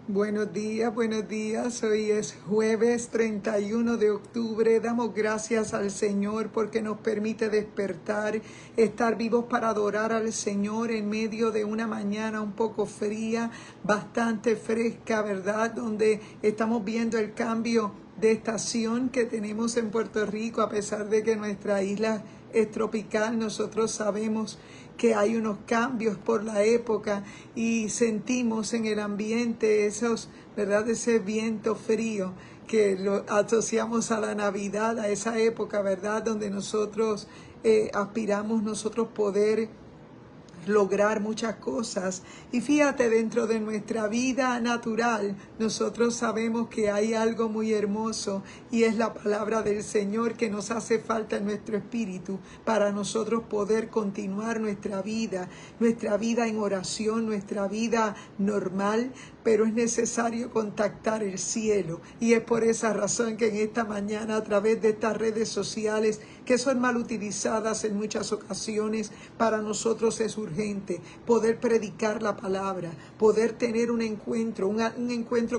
Buenos días, buenos días. Hoy es jueves 31 de octubre. Damos gracias al Señor porque nos permite despertar, estar vivos para adorar al Señor en medio de una mañana un poco fría, bastante fresca, ¿verdad? Donde estamos viendo el cambio de estación que tenemos en Puerto Rico, a pesar de que nuestra isla es tropical. Nosotros sabemos que hay unos cambios por la época y sentimos en el ambiente esos, ¿verdad? Ese viento frío que lo asociamos a la Navidad, a esa época, ¿verdad? Donde nosotros aspiramos nosotros poder lograr muchas cosas. Y fíjate, dentro de nuestra vida natural, nosotros sabemos que hay algo muy hermoso y es la palabra del Señor que nos hace falta en nuestro espíritu para nosotros poder continuar nuestra vida en oración, nuestra vida normal, pero es necesario contactar el cielo. Y es por esa razón que en esta mañana, a través de estas redes sociales, que son mal utilizadas en muchas ocasiones, para nosotros es urgente poder predicar la palabra, poder tener un encuentro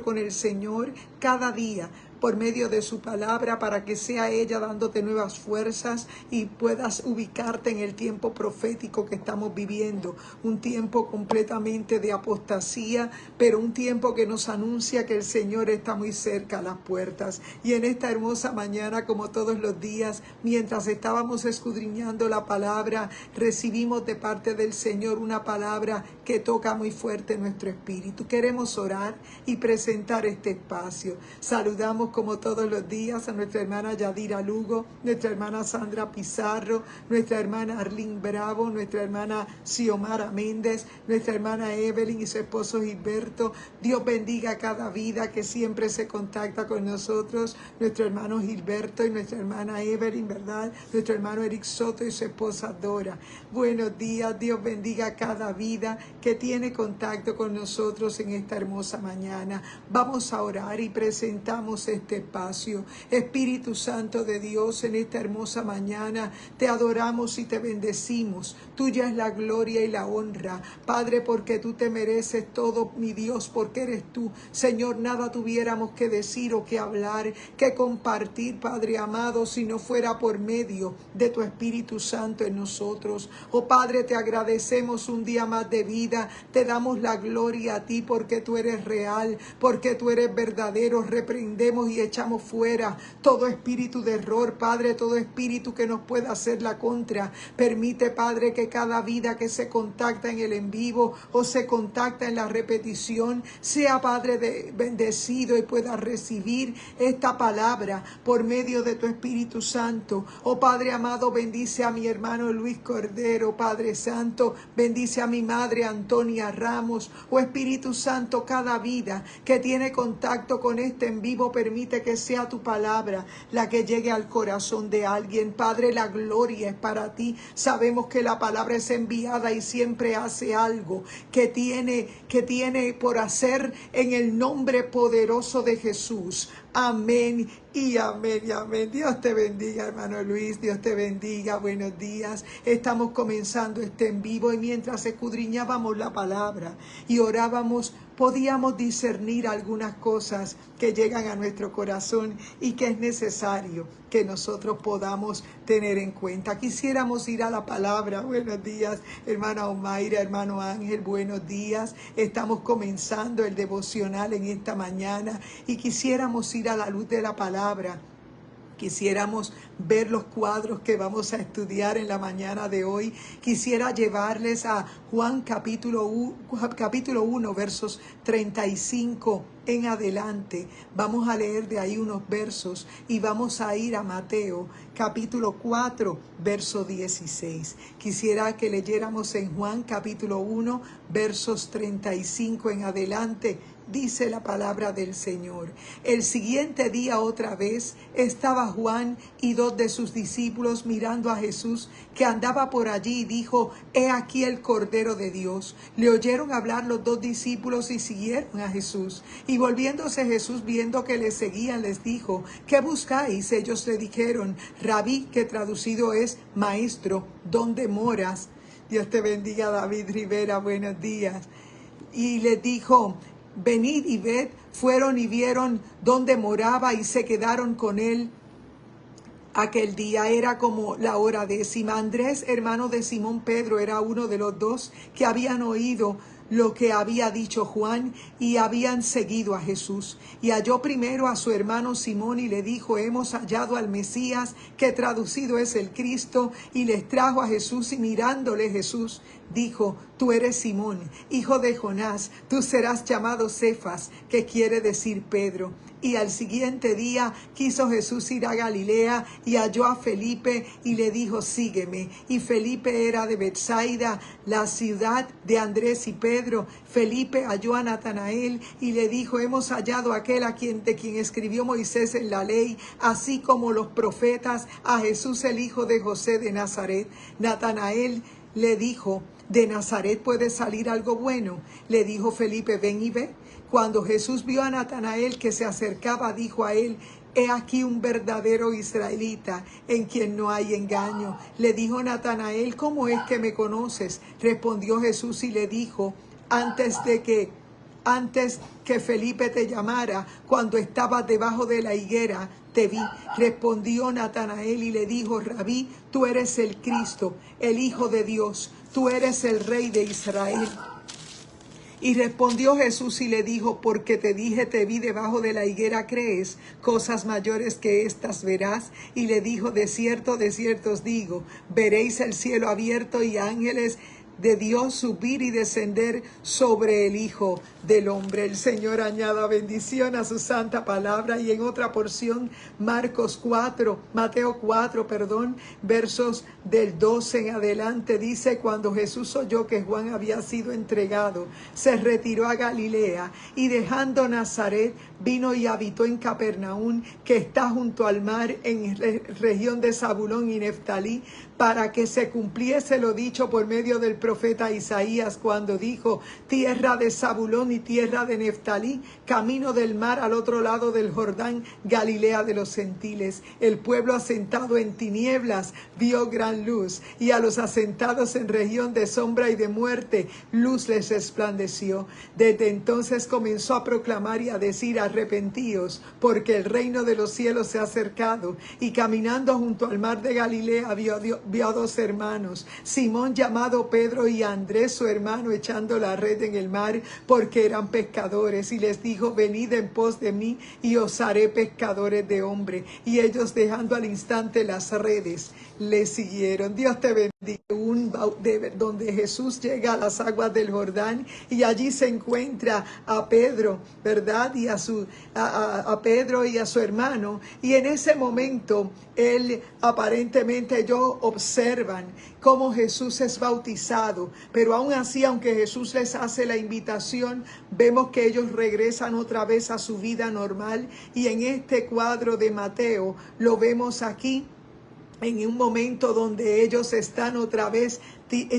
con el Señor cada día, por medio de su palabra, para que sea ella dándote nuevas fuerzas y puedas ubicarte en el tiempo profético que estamos viviendo. Un tiempo completamente de apostasía, pero un tiempo que nos anuncia que el Señor está muy cerca a las puertas. Y en esta hermosa mañana, como todos los días, mientras estábamos escudriñando la palabra, recibimos de parte del Señor una palabra que toca muy fuerte nuestro espíritu. Queremos orar y presentar este espacio. Saludamos como todos los días a nuestra hermana Yadira Lugo, nuestra hermana Sandra Pizarro, nuestra hermana Arlene Bravo, nuestra hermana Xiomara Méndez, nuestra hermana Evelyn y su esposo Gilberto. Dios bendiga cada vida que siempre se contacta con nosotros, nuestro hermano Gilberto y nuestra hermana Evelyn, ¿verdad? Nuestro hermano Eric Soto y su esposa Dora. Buenos días, Dios bendiga cada vida que tiene contacto con nosotros en esta hermosa mañana. Vamos a orar y presentamos este espacio. Espíritu Santo de Dios, en esta hermosa mañana te adoramos y te bendecimos. Tuya es la gloria y la honra, Padre, porque tú te mereces todo, mi Dios, porque eres tú. Señor, nada tuviéramos que decir o que hablar, que compartir, Padre amado, si no fuera por medio de tu Espíritu Santo en nosotros. Oh Padre, te agradecemos un día más de vida, te damos la gloria a ti porque tú eres real, porque tú eres verdadero. Reprendemos y echamos fuera todo espíritu de error, Padre, todo espíritu que nos pueda hacer la contra. Permite, Padre, que cada vida que se contacta en el en vivo o se contacta en la repetición sea, Padre, bendecido y pueda recibir esta palabra por medio de tu Espíritu Santo. Oh Padre amado, bendice a mi hermano Luis Cordero, Padre Santo, bendice a mi madre Antonia Ramos. Oh Espíritu Santo, cada vida que tiene contacto con este en vivo, permite que sea tu palabra la que llegue al corazón de alguien. Padre, la gloria es para ti. Sabemos que la palabra es enviada y siempre hace algo que tiene por hacer en el nombre poderoso de Jesús. Amén y amén y amén. Dios te bendiga, hermano Luis. Dios te bendiga. Buenos días. Estamos comenzando este en vivo y mientras escudriñábamos la palabra y orábamos, podíamos discernir algunas cosas que llegan a nuestro corazón y que es necesario que nosotros podamos tener en cuenta. Quisiéramos ir a la palabra. Buenos días, hermana Omaira, hermano Ángel, buenos días. Estamos comenzando el devocional en esta mañana y quisiéramos ir a la luz de la palabra. Quisiéramos ver los cuadros que vamos a estudiar en la mañana de hoy. Quisiera llevarles a Juan capítulo 1, versos 35 en adelante. Vamos a leer de ahí unos versos y vamos a ir a Mateo capítulo 4, verso 16. Quisiera que leyéramos en Juan capítulo 1, versos 35 en adelante. Dice la palabra del Señor. El siguiente día otra vez estaba Juan y 2 de sus discípulos mirando a Jesús que andaba por allí y dijo: he aquí el Cordero de Dios. Le oyeron hablar los 2 discípulos y siguieron a Jesús. Y volviéndose Jesús, viendo que le seguían, les dijo: ¿qué buscáis? Ellos le dijeron: Rabí, que traducido es maestro, ¿dónde moras? Dios te bendiga, David Rivera, buenos días. Y les dijo: venid y ved, fueron y vieron dónde moraba y se quedaron con él. Aquel día era como la hora 10. Andrés, hermano de Simón Pedro, era uno de los dos que habían oído lo que había dicho Juan y habían seguido a Jesús. Y halló primero a su hermano Simón y le dijo: hemos hallado al Mesías, que traducido es el Cristo. Y les trajo a Jesús, y mirándole Jesús dijo: tú eres Simón, hijo de Jonás, tú serás llamado Cefas, que quiere decir Pedro. Y al siguiente día quiso Jesús ir a Galilea y halló a Felipe y le dijo: sígueme. Y Felipe era de Betsaida, la ciudad de Andrés y Pedro. Felipe halló a Natanael y le dijo: hemos hallado a aquel de quien escribió Moisés en la ley, así como los profetas, a Jesús el hijo de José de Nazaret. Natanael le dijo: ¿de Nazaret puede salir algo bueno? Le dijo Felipe: ven y ve. Cuando Jesús vio a Natanael que se acercaba, dijo a él: he aquí un verdadero israelita, en quien no hay engaño. Le dijo Natanael: ¿cómo es que me conoces? Respondió Jesús y le dijo: antes que Felipe te llamara, cuando estabas debajo de la higuera, te vi. Respondió Natanael y le dijo: Rabí, tú eres el Cristo, el Hijo de Dios, tú eres el Rey de Israel. Y respondió Jesús y le dijo: porque te dije, te vi debajo de la higuera, ¿crees? Cosas mayores que estas verás. Y le dijo: de cierto os digo, veréis el cielo abierto y ángeles de Dios subir y descender sobre el Hijo del Hombre. El Señor añada bendición a su santa palabra. Y en otra porción, Mateo 4, versos del 12 en adelante, dice: cuando Jesús oyó que Juan había sido entregado, se retiró a Galilea, y dejando Nazaret, vino y habitó en Capernaum, que está junto al mar, en región de Zabulón y Neftalí, para que se cumpliese lo dicho por medio del profeta Isaías, cuando dijo: tierra de Zabulón y tierra de Neftalí, camino del mar al otro lado del Jordán, Galilea de los gentiles. El pueblo asentado en tinieblas vio gran luz, y a los asentados en región de sombra y de muerte, luz les resplandeció. Desde entonces comenzó a proclamar y a decir: arrepentíos, porque el reino de los cielos se ha acercado. Y caminando junto al mar de Galilea vio a dos hermanos, Simón llamado Pedro y a Andrés su hermano, echando la red en el mar, porque eran pescadores. Y les dijo: venid en pos de mí y os haré pescadores de hombre. Y ellos, dejando al instante las redes, le siguieron. Dios te bendiga. Donde Jesús llega a las aguas del Jordán, y allí se encuentra a Pedro, ¿verdad? Y a Pedro y a su hermano. Y en ese momento ellos observan cómo Jesús es bautizado, pero aún así, aunque Jesús les hace la invitación, vemos que ellos regresan otra vez a su vida normal. Y en este cuadro de Mateo lo vemos aquí, en un momento donde ellos están otra vez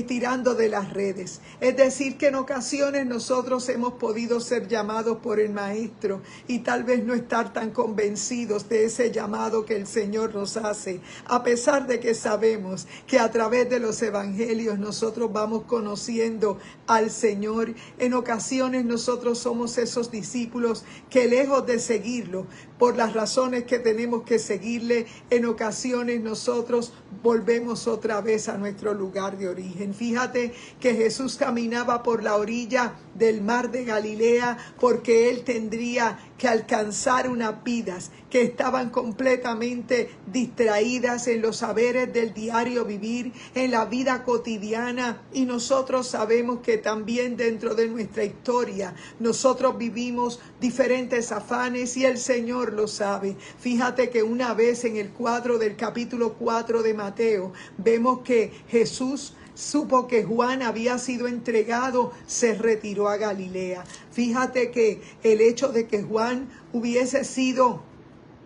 tirando de las redes. Es decir, que en ocasiones nosotros hemos podido ser llamados por el Maestro y tal vez no estar tan convencidos de ese llamado que el Señor nos hace, a pesar de que sabemos que a través de los evangelios nosotros vamos conociendo al Señor. En ocasiones nosotros somos esos discípulos que, lejos de seguirlo por las razones que tenemos que seguirle, en ocasiones nosotros volvemos otra vez a nuestro lugar de origen. Fíjate que Jesús caminaba por la orilla del mar de Galilea porque él tendría que alcanzar unas vidas que estaban completamente distraídas en los saberes del diario vivir, en la vida cotidiana. Y nosotros sabemos que también dentro de nuestra historia nosotros vivimos diferentes afanes, y el Señor lo sabe. Fíjate que una vez en el cuadro del capítulo 4 de Mateo, vemos que Jesús supo que Juan había sido entregado, se retiró a Galilea. Fíjate que el hecho de que Juan hubiese sido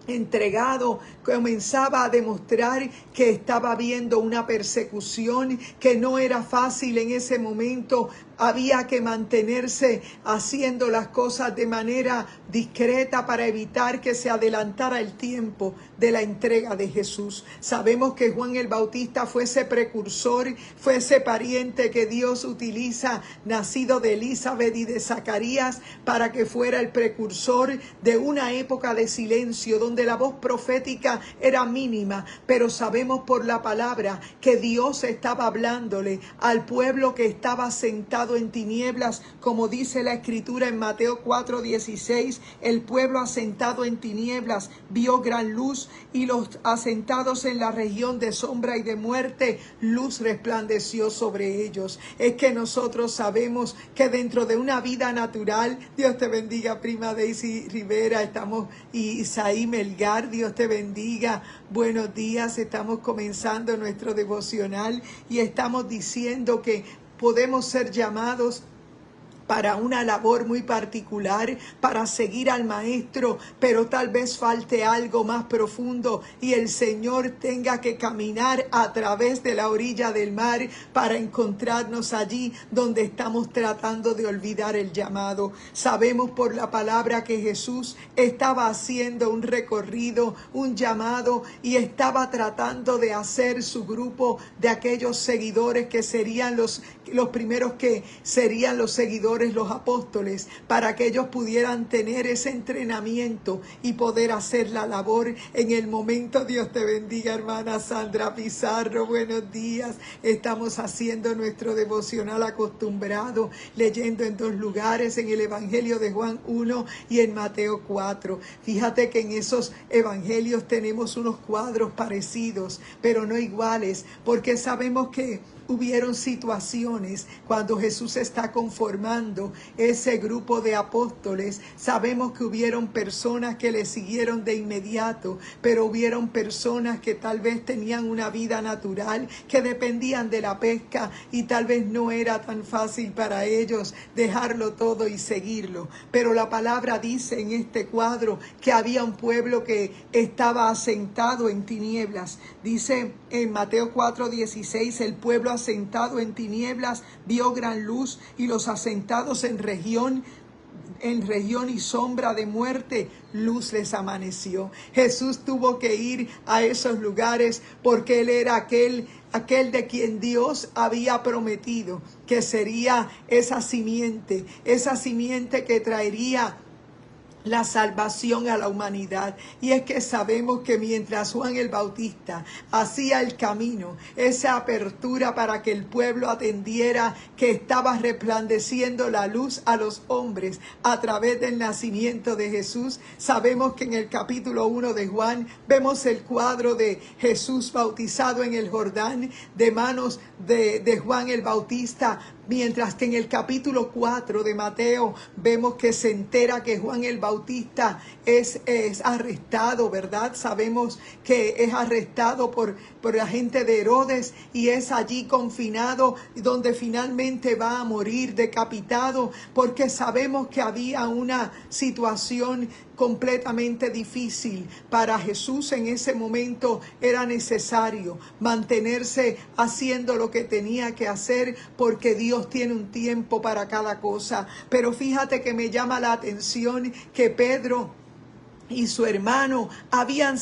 entregado comenzaba a demostrar que estaba habiendo una persecución, que no era fácil en ese momento había que mantenerse haciendo las cosas de manera discreta para evitar que se adelantara el tiempo de la entrega de Jesús. Sabemos que Juan el Bautista fue ese precursor, fue ese pariente que Dios utiliza, nacido de Elizabeth y de Zacarías, para que fuera el precursor de una época de silencio donde la voz profética era mínima, pero sabemos por la palabra que Dios estaba hablándole al pueblo que estaba sentado en tinieblas, como dice la escritura en Mateo 4:16, el pueblo asentado en tinieblas vio gran luz, y los asentados en la región de sombra y de muerte, luz resplandeció sobre ellos. Es que nosotros sabemos que dentro de una vida natural, Dios te bendiga, prima Daisy Rivera, y Isaí Melgar, Dios te bendiga, buenos días, estamos comenzando nuestro devocional y estamos diciendo que podemos ser llamados para una labor muy particular, para seguir al Maestro, pero tal vez falte algo más profundo y el Señor tenga que caminar a través de la orilla del mar para encontrarnos allí donde estamos tratando de olvidar el llamado. Sabemos por la palabra que Jesús estaba haciendo un recorrido, un llamado, y estaba tratando de hacer su grupo de aquellos seguidores que serían los primeros que serían los seguidores, los apóstoles, para que ellos pudieran tener ese entrenamiento y poder hacer la labor en el momento. Dios te bendiga, hermana Sandra Pizarro, buenos días. Estamos haciendo nuestro devocional acostumbrado, leyendo en dos lugares, en el Evangelio de Juan 1 y en Mateo 4. Fíjate que en esos evangelios tenemos unos cuadros parecidos, pero no iguales, porque sabemos que hubieron situaciones cuando Jesús está conformando ese grupo de apóstoles. Sabemos que hubieron personas que le siguieron de inmediato, pero hubieron personas que tal vez tenían una vida natural, que dependían de la pesca y tal vez no era tan fácil para ellos dejarlo todo y seguirlo. Pero la palabra dice en este cuadro que había un pueblo que estaba asentado en tinieblas. Dice en Mateo 4:16, el pueblo asentado en tinieblas vio gran luz, y los asentados en región y sombra de muerte, luz les amaneció. Jesús tuvo que ir a esos lugares porque Él era aquel de quien Dios había prometido que sería esa simiente que traería la salvación a la humanidad. Y es que sabemos que mientras Juan el Bautista hacía el camino, esa apertura para que el pueblo atendiera que estaba resplandeciendo la luz a los hombres a través del nacimiento de Jesús, sabemos que en el capítulo 1 de Juan vemos el cuadro de Jesús bautizado en el Jordán de manos de Juan el Bautista, mientras que en el capítulo 4 de Mateo vemos que se entera que Juan el Bautista es arrestado, ¿verdad? Sabemos que es arrestado por la gente de Herodes y es allí confinado, donde finalmente va a morir decapitado, porque sabemos que había una situación completamente difícil para Jesús. En ese momento era necesario mantenerse haciendo lo que tenía que hacer, porque Dios tiene un tiempo para cada cosa. Pero fíjate que me llama la atención que Pedro y su hermano habían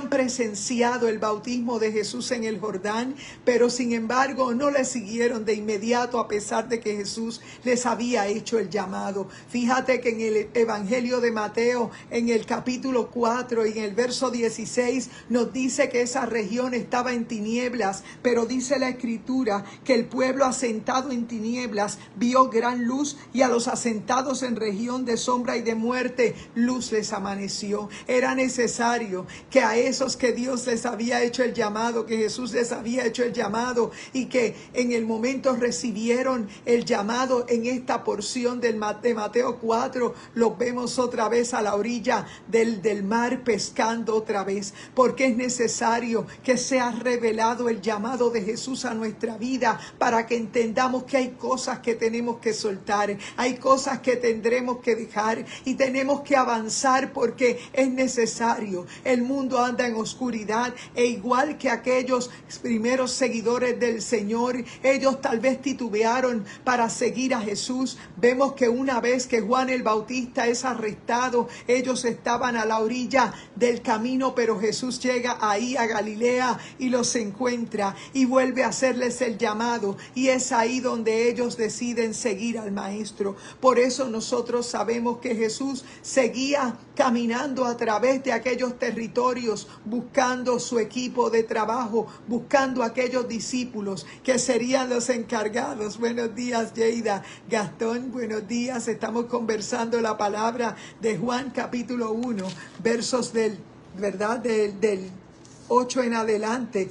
presenciado el bautismo de Jesús en el Jordán, pero sin embargo no le siguieron de inmediato, a pesar de que Jesús les había hecho el llamado. Fíjate que en el Evangelio de Mateo, en el capítulo 4 y en el verso 16, nos dice que esa región estaba en tinieblas, pero dice la Escritura que el pueblo asentado en tinieblas vio gran luz, y a los asentados en región de sombra y de muerte, luz les amaneció. Era necesario que a esos que Dios les había hecho el llamado, que Jesús les había hecho el llamado, y que en el momento recibieron el llamado en esta porción de Mateo 4, los vemos otra vez a la orilla del mar pescando otra vez, porque es necesario que sea revelado el llamado de Jesús a nuestra vida, para que entendamos que hay cosas que tenemos que soltar, hay cosas que tendremos que dejar y tenemos que avanzar, porque que es necesario. El mundo anda en oscuridad e igual que aquellos primeros seguidores del Señor, ellos tal vez titubearon para seguir a Jesús. Vemos que una vez que Juan el Bautista es arrestado, ellos estaban a la orilla del camino, pero Jesús llega ahí a Galilea y los encuentra y vuelve a hacerles el llamado, y es ahí donde ellos deciden seguir al Maestro. Por eso nosotros sabemos que Jesús seguía caminando a través de aquellos territorios, buscando su equipo de trabajo, buscando aquellos discípulos que serían los encargados. Buenos días, Yeida. Gastón, buenos días. Estamos conversando la palabra de Juan capítulo 1, versos del 8 en adelante.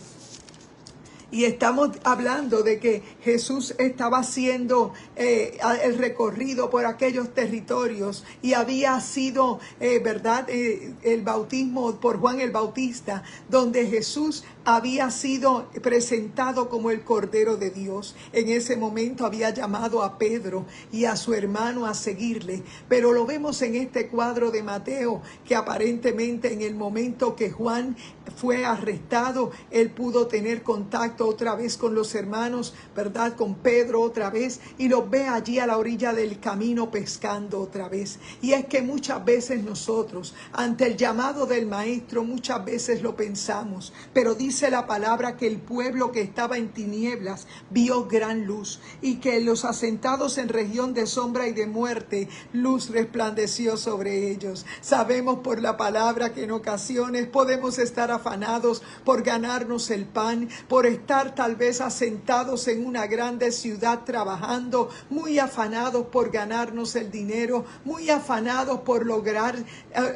Y estamos hablando de que Jesús estaba haciendo el recorrido por aquellos territorios y había sido, el bautismo por Juan el Bautista, donde Jesús había sido presentado como el Cordero de Dios. En ese momento había llamado a Pedro y a su hermano a seguirle. Pero lo vemos en este cuadro de Mateo, que aparentemente en el momento que Juan fue arrestado, él pudo tener contacto otra vez con los hermanos, ¿verdad? Con Pedro otra vez, y los ve allí a la orilla del camino pescando otra vez. Y es que muchas veces nosotros, ante el llamado del Maestro, muchas veces lo pensamos, pero dice la palabra que el pueblo que estaba en tinieblas vio gran luz, y que los asentados en región de sombra y de muerte, luz resplandeció sobre ellos. Sabemos por la palabra que en ocasiones podemos estar afanados por ganarnos el pan, por estar tal vez asentados en una grande ciudad trabajando, muy afanados por ganarnos el dinero, muy afanados por lograr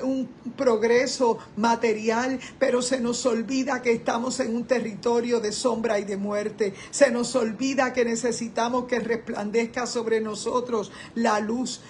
un progreso material, pero se nos olvida que estamos en un territorio de sombra y de muerte. Se nos olvida que necesitamos que resplandezca sobre nosotros la luz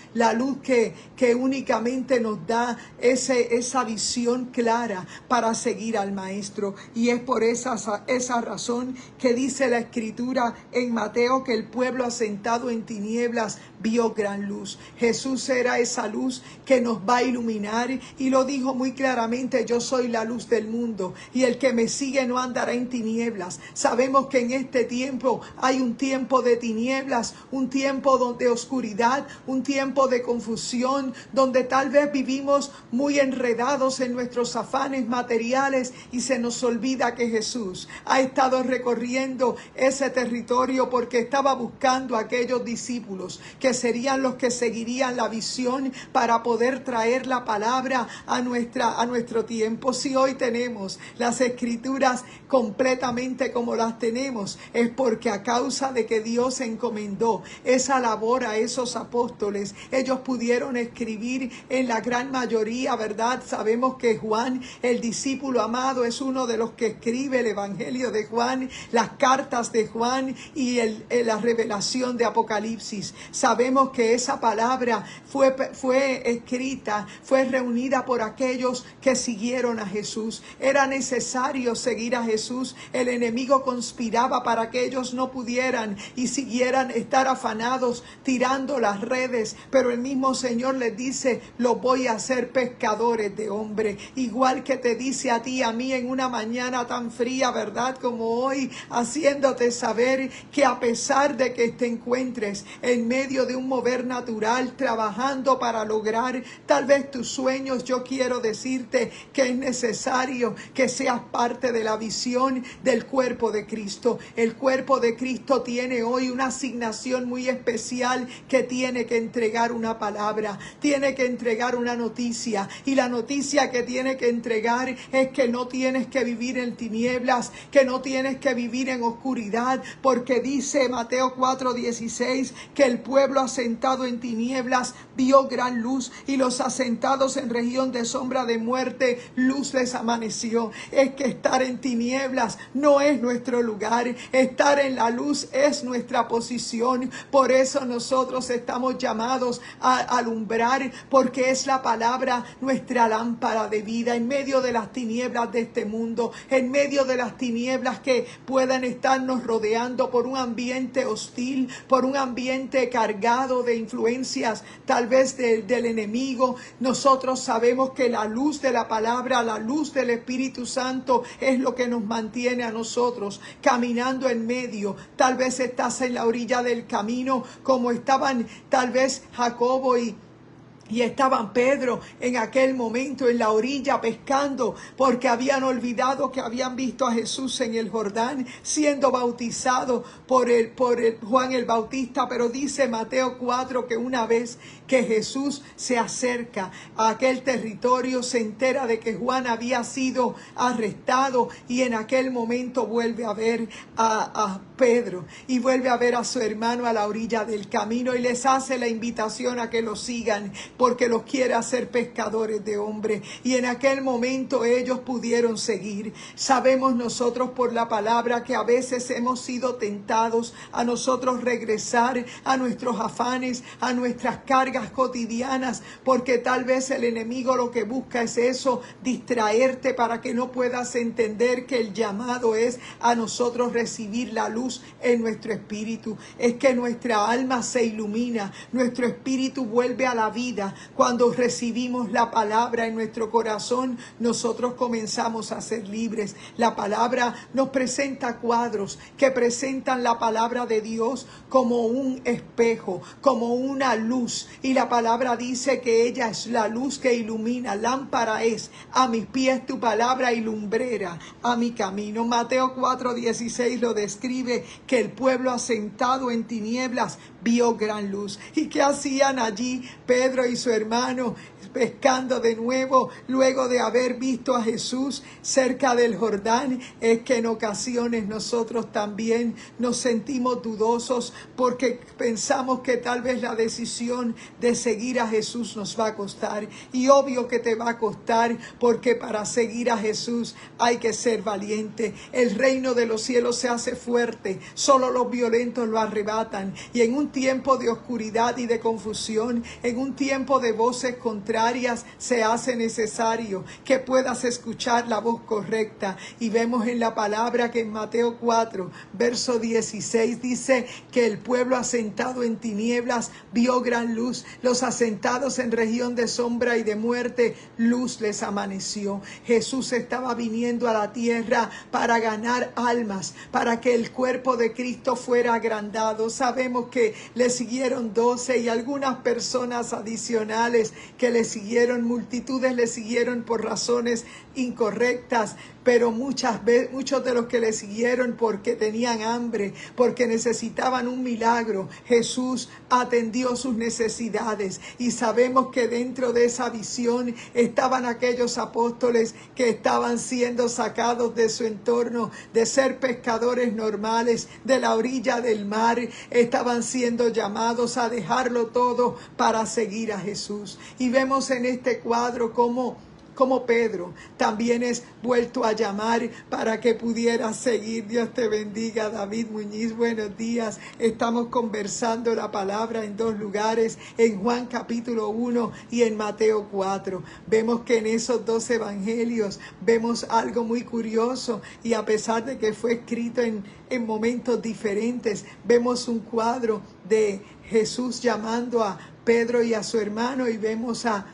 que únicamente nos da esa visión clara para seguir al Maestro. Y es por esa razón que dice la Escritura en Mateo que el pueblo asentado en tinieblas vio gran luz. Jesús era esa luz que nos va a iluminar, y lo dijo muy claramente: yo soy la luz del mundo, y el que me sigue no andará en tinieblas. Sabemos que en este tiempo hay un tiempo de tinieblas, un tiempo de oscuridad, un tiempo de confusión, donde tal vez vivimos muy enredados en nuestros afanes materiales y se nos olvida que Jesús ha estado recorriendo ese territorio porque estaba buscando a aquellos discípulos que serían los que seguirían la visión para poder traer la palabra a nuestro tiempo. Si hoy tenemos las Escrituras completamente como las tenemos, es porque a causa de que Dios encomendó esa labor a esos apóstoles, ellos pudieron escribir en la gran mayoría, ¿verdad? Sabemos que Juan, el discípulo amado, es uno de los que escribe el Evangelio de Juan, las cartas de Juan y la revelación de Apocalipsis. Sabemos que esa palabra fue escrita, fue reunida por aquellos que siguieron a Jesús. Era necesario seguir a Jesús. El enemigo conspiraba para que ellos no pudieran y siguieran estar afanados tirando las redes, pero el mismo Señor les dice: los voy a hacer pescadores de hombre. Igual que te dice a ti y a mí en una mañana tan fría, ¿verdad? Como hoy, haciéndote saber que a pesar de que te encuentres en medio de un mover natural, trabajando para lograr tal vez tus sueños, yo quiero decirte que es necesario que seas parte de la visión del cuerpo de Cristo. El cuerpo de Cristo tiene hoy una asignación muy especial, que tiene que entregar una palabra, tiene que entregar una noticia, y la noticia que tiene que entregar es que no tienes que vivir en tinieblas, que no tienes que vivir en oscuridad, porque dice Mateo 4:16 que el pueblo asentado en tinieblas vio gran luz, y los asentados en región de sombra de muerte, luz les amaneció. Es que estar en tinieblas no es nuestro lugar, estar en la luz es nuestra posición. Por eso nosotros estamos llamados a alumbrar, porque es la palabra nuestra lámpara de vida en medio de las tinieblas de este mundo, en medio de las tinieblas que puedan estarnos rodeando por un ambiente hostil, por un ambiente cargado de influencias tal vez del enemigo, nosotros sabemos que la luz de la palabra, la luz del Espíritu Santo es lo que nos mantiene a nosotros caminando en medio. Tal vez estás en la orilla del camino como estaban tal vez Jacobo y estaban Pedro en aquel momento en la orilla pescando porque habían olvidado que habían visto a Jesús en el Jordán siendo bautizado por Juan el Bautista. Pero dice Mateo 4 que una vez que Jesús se acerca a aquel territorio, se entera de que Juan había sido arrestado y en aquel momento vuelve a ver a Pedro y vuelve a ver a su hermano a la orilla del camino y les hace la invitación a que lo sigan, porque los quiere hacer pescadores de hombres. Y en aquel momento ellos pudieron seguir. Sabemos nosotros por la palabra que a veces hemos sido tentados a nosotros regresar a nuestros afanes, a nuestras cargas cotidianas, porque tal vez el enemigo lo que busca es eso, distraerte para que no puedas entender que el llamado es a nosotros recibir la luz en nuestro espíritu. Es que nuestra alma se ilumina, nuestro espíritu vuelve a la vida. Cuando recibimos la palabra en nuestro corazón, nosotros comenzamos a ser libres. La palabra nos presenta cuadros que presentan la palabra de Dios como un espejo, como una luz. Y la palabra dice que ella es la luz que ilumina. Lámpara es a mis pies tu palabra y lumbrera a mi camino. Mateo 4:16 lo describe, que el pueblo asentado en tinieblas vio gran luz. ¿Y qué hacían allí Pedro y su hermano? Pescando de nuevo luego de haber visto a Jesús cerca del Jordán. Es que en ocasiones nosotros también nos sentimos dudosos porque pensamos que tal vez la decisión de seguir a Jesús nos va a costar, y obvio que te va a costar, porque para seguir a Jesús hay que ser valiente. El reino de los cielos se hace fuerte, solo los violentos lo arrebatan. Y en un tiempo de oscuridad y de confusión, en un tiempo de voces contrarias, se hace necesario que puedas escuchar la voz correcta. Y vemos en la palabra que en Mateo 4, verso 16 dice que el pueblo asentado en tinieblas vio gran luz. Los asentados en región de sombra y de muerte, luz les amaneció. Jesús estaba viniendo a la tierra para ganar almas, para que el cuerpo de Cristo fuera agrandado. Sabemos que le siguieron 12 y algunas personas adicionales que le siguieron, multitudes le siguieron por razones incorrectas, pero muchos de los que le siguieron porque tenían hambre, porque necesitaban un milagro, Jesús atendió sus necesidades. Y sabemos que dentro de esa visión estaban aquellos apóstoles que estaban siendo sacados de su entorno, de ser pescadores normales de la orilla del mar, estaban siendo llamados a dejarlo todo para seguir a Jesús. Y vemos en este cuadro como Pedro también es vuelto a llamar para que pudiera seguir. Dios te bendiga, David Muñiz, buenos días. Estamos conversando la palabra en dos lugares, en Juan capítulo 1 y en Mateo 4. Vemos que en esos dos evangelios vemos algo muy curioso, y a pesar de que fue escrito en momentos diferentes, vemos un cuadro de Jesús llamando a Pedro y a su hermano, y vemos a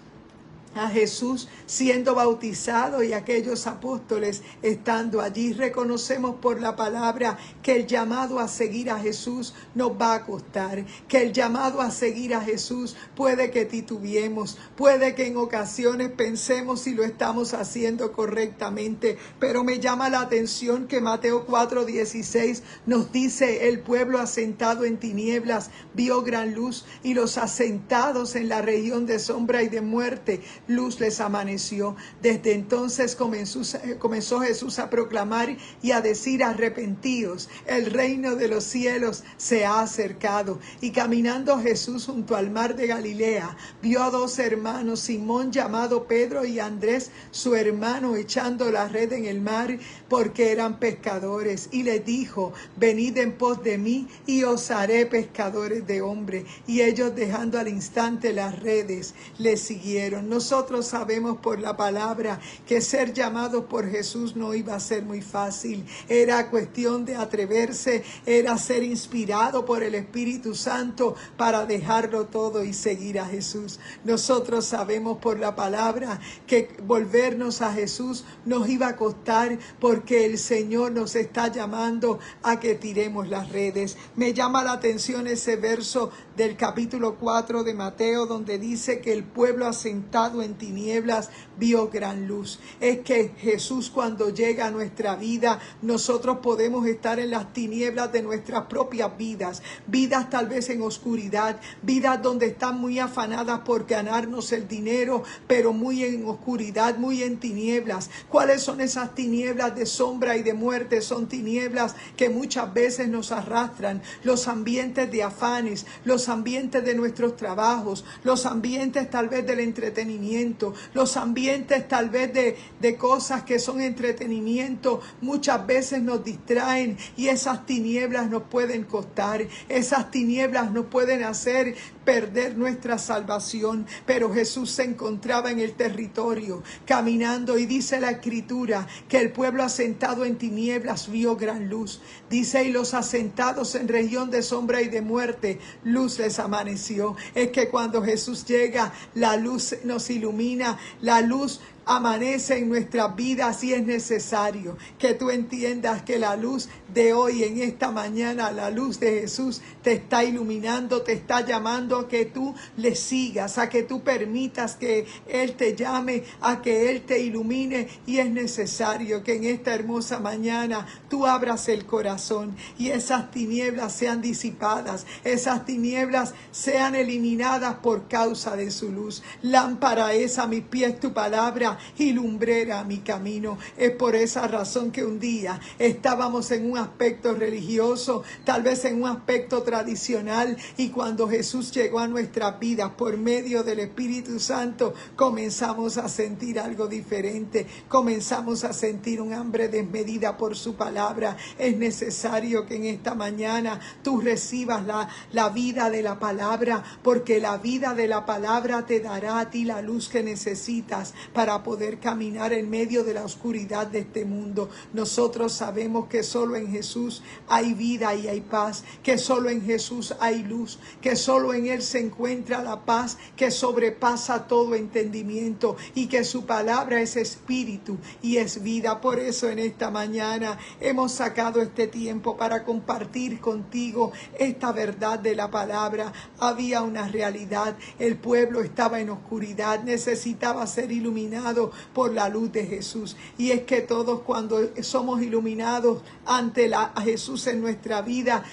Jesús siendo bautizado y aquellos apóstoles estando allí. Reconocemos por la palabra que el llamado a seguir a Jesús nos va a costar, que el llamado a seguir a Jesús puede que titubeemos, puede que en ocasiones pensemos si lo estamos haciendo correctamente, pero me llama la atención que Mateo 4:16 nos dice: el pueblo asentado en tinieblas vio gran luz, y los asentados en la región de sombra y de muerte, luz les amaneció. Desde entonces comenzó Jesús a proclamar y a decir: arrepentíos, el reino de los cielos se ha acercado. Y caminando Jesús junto al mar de Galilea, vio a dos hermanos, Simón llamado Pedro y Andrés su hermano, echando la red en el mar, porque eran pescadores. Y les dijo: venid en pos de mí y os haré pescadores de hombres. Y ellos, dejando al instante las redes, les siguieron. Nosotros Nosotros sabemos por la palabra que ser llamados por Jesús no iba a ser muy fácil. Era cuestión de atreverse, era ser inspirado por el Espíritu Santo para dejarlo todo y seguir a Jesús. Nosotros sabemos por la palabra que volvernos a Jesús nos iba a costar, porque el Señor nos está llamando a que tiremos las redes. Me llama la atención ese verso del capítulo 4 de Mateo, donde dice que el pueblo asentado en tinieblas vio gran luz. Es que Jesús, cuando llega a nuestra vida, nosotros podemos estar en las tinieblas de nuestras propias vidas, vidas tal vez en oscuridad, vidas donde están muy afanadas por ganarnos el dinero, pero muy en oscuridad, muy en tinieblas. ¿Cuáles son esas tinieblas de sombra y de muerte? Son tinieblas que muchas veces nos arrastran, los ambientes de afanes, los ambientes de nuestros trabajos, los ambientes tal vez del entretenimiento, los ambientes tal vez de cosas que son entretenimiento, muchas veces nos distraen, y esas tinieblas nos pueden costar, esas tinieblas nos pueden hacer perder nuestra salvación. Pero Jesús se encontraba en el territorio caminando, y dice la Escritura que el pueblo asentado en tinieblas vio gran luz. Dice: y los asentados en región de sombra y de muerte, luz les amaneció. Es que cuando Jesús llega, la luz nos ilumina, la luz amanece en nuestras vidas, y es necesario que tú entiendas que la luz de hoy, en esta mañana, la luz de Jesús te está iluminando, te está llamando a que tú le sigas, a que tú permitas que Él te llame, a que Él te ilumine. Y es necesario que en esta hermosa mañana tú abras el corazón y esas tinieblas sean disipadas, esas tinieblas sean eliminadas por causa de su luz. Lámpara es a mis pies tu palabra y lumbrera a mi camino. Es por esa razón que un día estábamos en un aspecto religioso, tal vez en un aspecto tradicional, y cuando Jesús llegó a nuestras vidas por medio del Espíritu Santo, comenzamos a sentir algo diferente, comenzamos a sentir un hambre desmedida por su palabra. Es necesario que en esta mañana tú recibas la vida de la palabra, porque la vida de la palabra te dará a ti la luz que necesitas para poder caminar en medio de la oscuridad de este mundo. Nosotros sabemos que solo en Jesús hay vida y hay paz, que solo en Jesús hay luz, que solo en Él se encuentra la paz que sobrepasa todo entendimiento, y que su palabra es espíritu y es vida. Por eso en esta mañana hemos sacado este tiempo para compartir contigo esta verdad de la palabra. Había una realidad: el pueblo estaba en oscuridad, necesitaba ser iluminado por la luz de Jesús. Y es que todos, cuando somos iluminados ante a Jesús en nuestra vida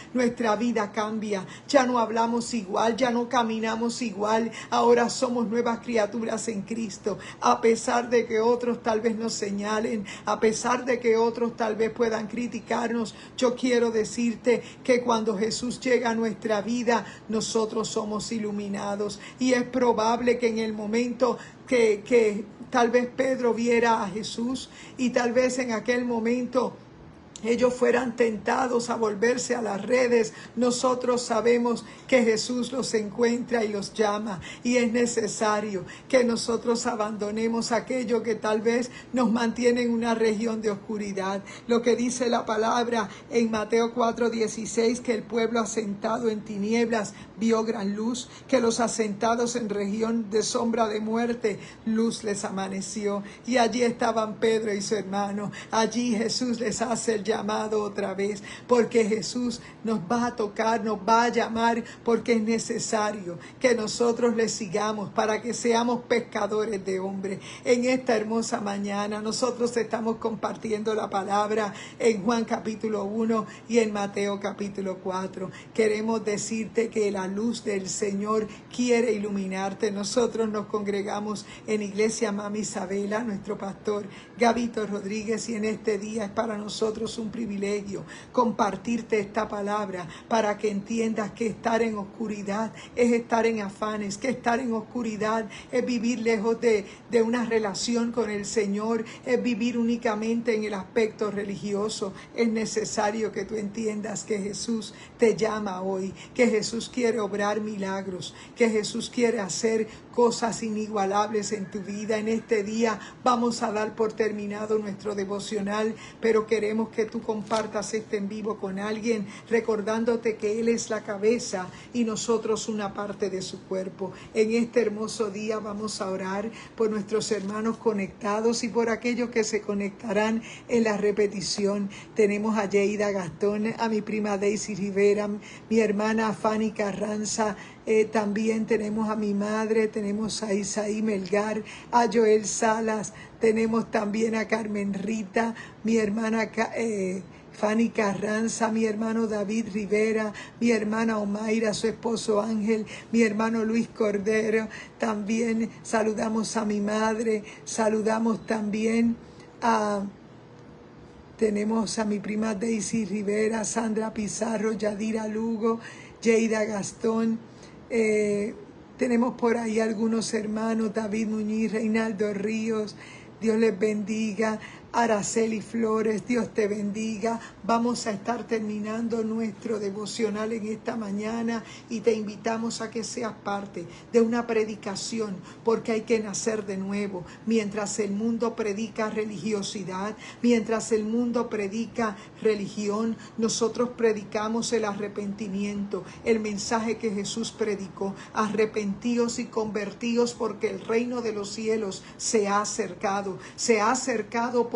cambia. Ya no hablamos igual, ya no caminamos igual. Ahora somos nuevas criaturas en Cristo. A pesar de que otros tal vez nos señalen, a pesar de que otros tal vez puedan criticarnos, yo quiero decirte que cuando Jesús llega a nuestra vida, nosotros somos iluminados. Y es probable que en el momento que tal vez Pedro viera a Jesús, y tal vez en aquel momento ellos fueran tentados a volverse a las redes, nosotros sabemos que Jesús los encuentra y los llama, y es necesario que nosotros abandonemos aquello que tal vez nos mantiene en una región de oscuridad. Lo que dice la palabra en Mateo 4:16, que el pueblo asentado en tinieblas vio gran luz, que los asentados en región de sombra de muerte, luz les amaneció. Y allí estaban Pedro y su hermano. Allí Jesús les hace el llamado otra vez, porque Jesús nos va a tocar, nos va a llamar, porque es necesario que nosotros le sigamos para que seamos pescadores de hombres. En esta hermosa mañana nosotros estamos compartiendo la palabra en Juan capítulo 1 y en Mateo capítulo 4. Queremos decirte que la luz del Señor quiere iluminarte. Nosotros nos congregamos en Iglesia Mami Isabela, nuestro pastor Gabito Rodríguez, y en este día es para nosotros un privilegio compartirte esta palabra para que entiendas que estar en oscuridad es estar en afanes, que estar en oscuridad es vivir lejos de una relación con el Señor, es vivir únicamente en el aspecto religioso. Es necesario que tú entiendas que Jesús te llama hoy, que Jesús quiere obrar milagros, que Jesús quiere hacer cosas inigualables en tu vida. En este día vamos a dar por terminado nuestro devocional, pero queremos que tú compartas este en vivo con alguien, recordándote que Él es la cabeza y nosotros una parte de su cuerpo. En este hermoso día vamos a orar por nuestros hermanos conectados y por aquellos que se conectarán en la repetición. Tenemos a Yeida Gastón, a mi prima Daisy Rivera, mi hermana Fanny Carranza, también tenemos a mi madre, tenemos a Isaí Melgar, a Joel Salas, tenemos también a Carmen Rita, mi hermana Fanny Carranza, mi hermano David Rivera, mi hermana Omaira, su esposo Ángel, mi hermano Luis Cordero. También saludamos a mi madre, saludamos también tenemos a mi prima Daisy Rivera, Sandra Pizarro, Yadira Lugo, Yeida Gastón. Tenemos por ahí algunos hermanos, David Muñiz, Reinaldo Ríos, Dios les bendiga. Araceli Flores, Dios te bendiga. Vamos a estar terminando nuestro devocional en esta mañana y te invitamos a que seas parte de una predicación, porque hay que nacer de nuevo. Mientras el mundo predica religiosidad, mientras el mundo predica religión, nosotros predicamos el arrepentimiento, el mensaje que Jesús predicó: arrepentíos y convertíos, porque el reino de los cielos se ha acercado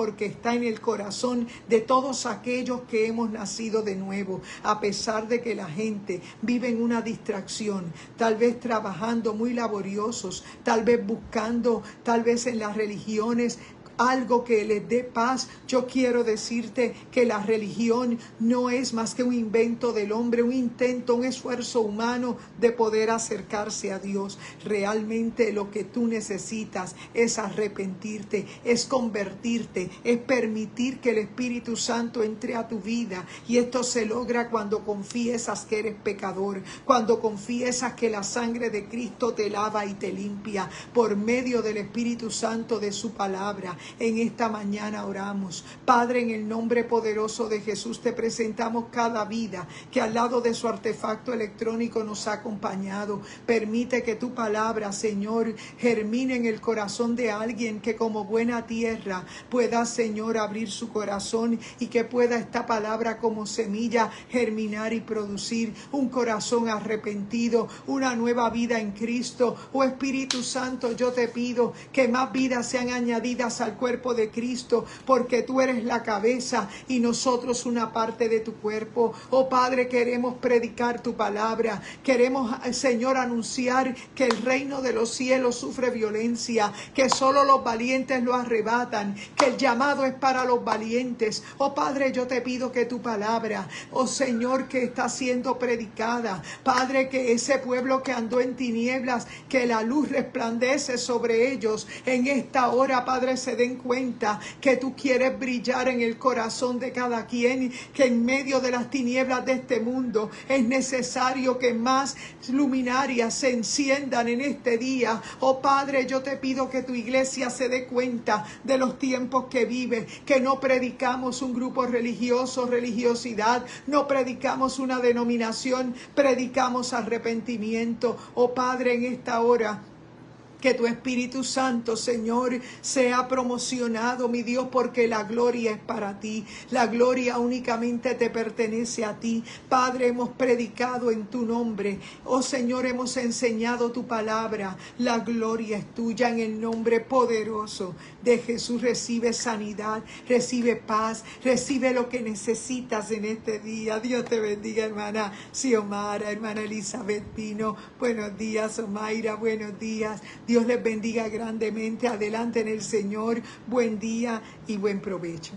porque está en el corazón de todos aquellos que hemos nacido de nuevo. A pesar de que la gente vive en una distracción, tal vez trabajando muy laboriosos, tal vez buscando, tal vez en las religiones, algo que les dé paz. Yo quiero decirte que la religión no es más que un invento del hombre, un intento, un esfuerzo humano de poder acercarse a Dios. Realmente lo que tú necesitas es arrepentirte, es convertirte, es permitir que el Espíritu Santo entre a tu vida, y esto se logra cuando confiesas que eres pecador, cuando confiesas que la sangre de Cristo te lava y te limpia por medio del Espíritu Santo, de su palabra. En esta mañana oramos. Padre, en el nombre poderoso de Jesús, te presentamos cada vida que al lado de su artefacto electrónico nos ha acompañado. Permite que tu palabra, Señor, germine en el corazón de alguien, que como buena tierra pueda, Señor, abrir su corazón y que pueda esta palabra como semilla germinar y producir un corazón arrepentido, una nueva vida en Cristo. Oh Espíritu Santo, yo te pido que más vidas sean añadidas al cuerpo de Cristo, porque tú eres la cabeza y nosotros una parte de tu cuerpo. Oh Padre, queremos predicar tu palabra, queremos, Señor, anunciar que el reino de los cielos sufre violencia, que solo los valientes lo arrebatan, que el llamado es para los valientes. Oh Padre, yo te pido que tu palabra, oh Señor, que está siendo predicada, Padre, que ese pueblo que andó en tinieblas, que la luz resplandece sobre ellos en esta hora, Padre, se den cuenta que tú quieres brillar en el corazón de cada quien, que en medio de las tinieblas de este mundo es necesario que más luminarias se enciendan en este día. Oh Padre, yo te pido que tu iglesia se dé cuenta de los tiempos que vive, que no predicamos un grupo religioso, religiosidad, no predicamos una denominación, predicamos arrepentimiento. Oh Padre, en esta hora, que tu Espíritu Santo, Señor, sea promocionado, mi Dios, porque la gloria es para ti. La gloria únicamente te pertenece a ti. Padre, hemos predicado en tu nombre. Oh Señor, hemos enseñado tu palabra. La gloria es tuya. En el nombre poderoso de Jesús, recibe sanidad, recibe paz, recibe lo que necesitas en este día. Dios te bendiga, hermana Xiomara, hermana Elizabeth Pino. Buenos días, Omaira, buenos días. Dios les bendiga grandemente. Adelante en el Señor. Buen día y buen provecho.